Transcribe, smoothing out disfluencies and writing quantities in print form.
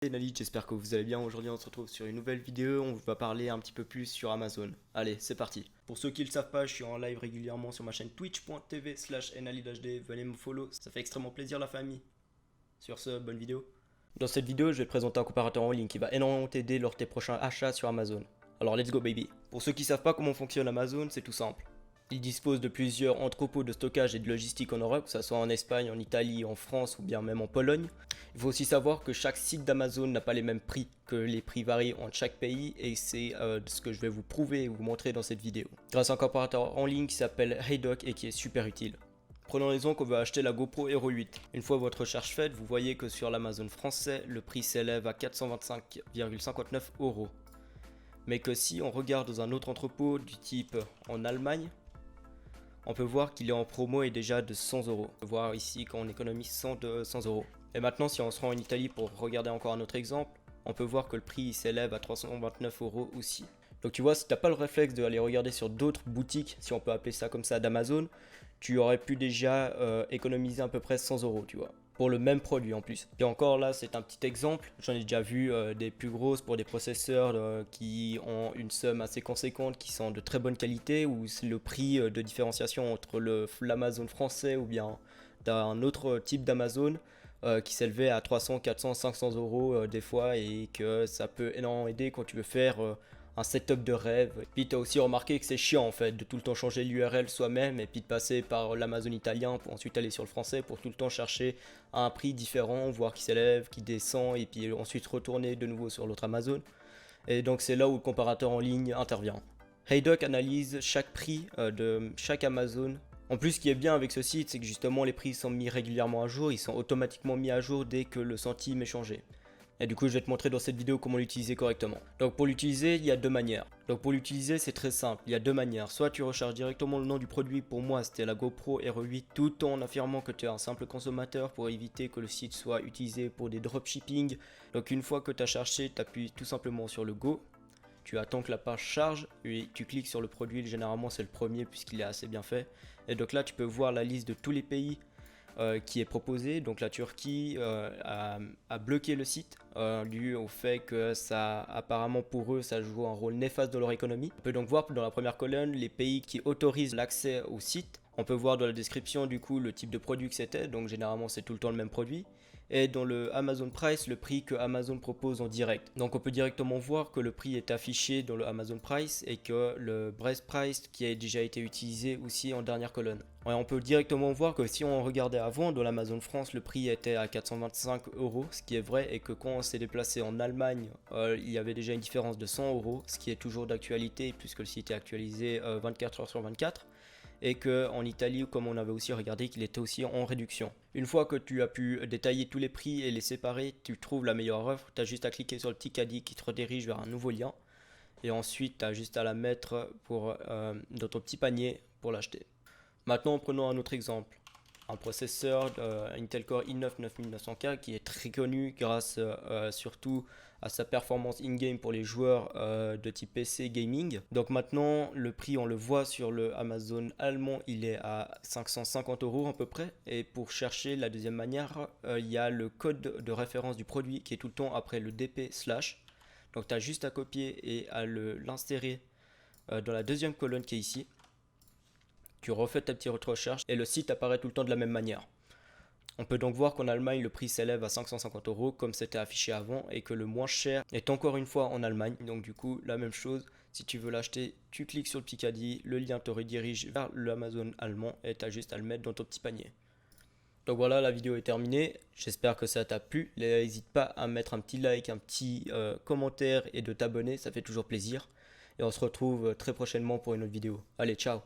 Salut Nali, j'espère que vous allez bien. Aujourd'hui on se retrouve sur une nouvelle vidéo, on va parler un petit peu plus sur Amazon. Allez, c'est parti. Pour ceux qui ne le savent pas, je suis en live régulièrement sur ma chaîne twitch.tv/nalidhd. Venez me follow, ça fait extrêmement plaisir la famille. Sur ce, bonne vidéo. Dans cette vidéo, je vais te présenter un comparateur en ligne qui va énormément t'aider lors de tes prochains achats sur Amazon. Alors let's go baby. Pour ceux qui ne savent pas comment fonctionne Amazon, c'est tout simple. Il dispose de plusieurs entrepôts de stockage et de logistique en Europe, que ce soit en Espagne, en Italie, en France ou bien même en Pologne. Il faut aussi savoir que chaque site d'Amazon n'a pas les mêmes prix, que les prix varient entre chaque pays et c'est ce que je vais vous prouver et vous montrer dans cette vidéo. Grâce à un comparateur en ligne qui s'appelle HeyDoc et qui est super utile. Prenons l'exemple qu'on veut acheter la GoPro Hero 8. Une fois votre recherche faite, vous voyez que sur l'Amazon français, le prix s'élève à 425,59 €. Mais que si on regarde dans un autre entrepôt du type en Allemagne, on peut voir qu'il est en promo et déjà de 100 €. On peut voir ici qu'on économise 100 €. Et maintenant, si on se rend en Italie pour regarder encore un autre exemple, on peut voir que le prix s'élève à 329 € aussi. Donc tu vois, si tu n'as pas le réflexe d'aller regarder sur d'autres boutiques, si on peut appeler ça comme ça, d'Amazon, tu aurais pu déjà économiser à peu près 100 € tu vois. Pour le même produit en plus. Et encore là, c'est un petit exemple. J'en ai déjà vu des plus grosses pour des processeurs qui ont une somme assez conséquente, qui sont de très bonne qualité, où c'est le prix de différenciation entre l'Amazon français ou bien d'un autre type d'Amazon qui s'élevait à 300, 400, 500 € des fois, et que ça peut énormément aider quand tu veux faire un setup de rêve. Puis tu as aussi remarqué que c'est chiant en fait de tout le temps changer l'URL soi-même et puis de passer par l'Amazon italien pour ensuite aller sur le français pour tout le temps chercher un prix différent, voir qui s'élève, qui descend et puis ensuite retourner de nouveau sur l'autre Amazon. Et donc c'est là où le comparateur en ligne intervient. HeyDoc analyse chaque prix de chaque Amazon. En plus, ce qui est bien avec ce site, c'est que justement les prix sont mis régulièrement à jour, ils sont automatiquement mis à jour dès que le centime est changé. Et du coup, je vais te montrer dans cette vidéo comment l'utiliser correctement. Donc pour l'utiliser, il y a deux manières. Donc pour l'utiliser, c'est très simple. Il y a deux manières. Soit tu recharges directement le nom du produit. Pour moi, c'était la GoPro Hero 8, tout en affirmant que tu es un simple consommateur pour éviter que le site soit utilisé pour des dropshipping. Donc une fois que tu as chargé, tu appuies tout simplement sur le Go. Tu attends que la page charge et tu cliques sur le produit. Généralement, c'est le premier puisqu'il est assez bien fait. Et donc là, tu peux voir la liste de tous les pays qui est proposé. Donc la Turquie a bloqué le site dû au fait que ça, apparemment pour eux, ça joue un rôle néfaste dans leur économie. On peut donc voir dans la première colonne les pays qui autorisent l'accès au site. On peut voir dans la description du coup le type de produit que c'était, donc généralement c'est tout le temps le même produit. Et dans le Amazon Price, le prix que Amazon propose en direct. Donc on peut directement voir que le prix est affiché dans le Amazon Price et que le Brest Price qui a déjà été utilisé aussi en dernière colonne. Ouais, on peut directement voir que si on regardait avant, dans l'Amazon France, le prix était à 425 €, ce qui est vrai, et que quand on s'est déplacé en Allemagne, il y avait déjà une différence de 100 €, ce qui est toujours d'actualité puisque le site est actualisé 24 heures sur 24. Et qu'en Italie, comme on avait aussi regardé, qu'il était aussi en réduction. Une fois que tu as pu détailler tous les prix et les séparer, tu trouves la meilleure offre, tu as juste à cliquer sur le petit caddie qui te redirige vers un nouveau lien. Et ensuite, tu as juste à la mettre dans ton petit panier pour l'acheter. Maintenant, prenons un autre exemple. Un processeur Intel Core i9 9900K qui est très connu grâce surtout à sa performance in-game pour les joueurs de type PC gaming. Donc maintenant, le prix, on le voit sur le Amazon allemand, il est à 550 € à peu près. Et pour chercher la deuxième manière, il y a le code de référence du produit qui est tout le temps après le DP/. Donc tu as juste à copier et à l'insérer dans la deuxième colonne qui est ici. Tu refais ta petite recherche et le site apparaît tout le temps de la même manière. On peut donc voir qu'en Allemagne, le prix s'élève à 550 € comme c'était affiché avant et que le moins cher est encore une fois en Allemagne. Donc du coup, la même chose, si tu veux l'acheter, tu cliques sur le petit caddie, le lien te redirige vers l'Amazon allemand et tu as juste à le mettre dans ton petit panier. Donc voilà, la vidéo est terminée. J'espère que ça t'a plu. N'hésite pas à mettre un petit like, un petit commentaire et de t'abonner, ça fait toujours plaisir. Et on se retrouve très prochainement pour une autre vidéo. Allez, ciao!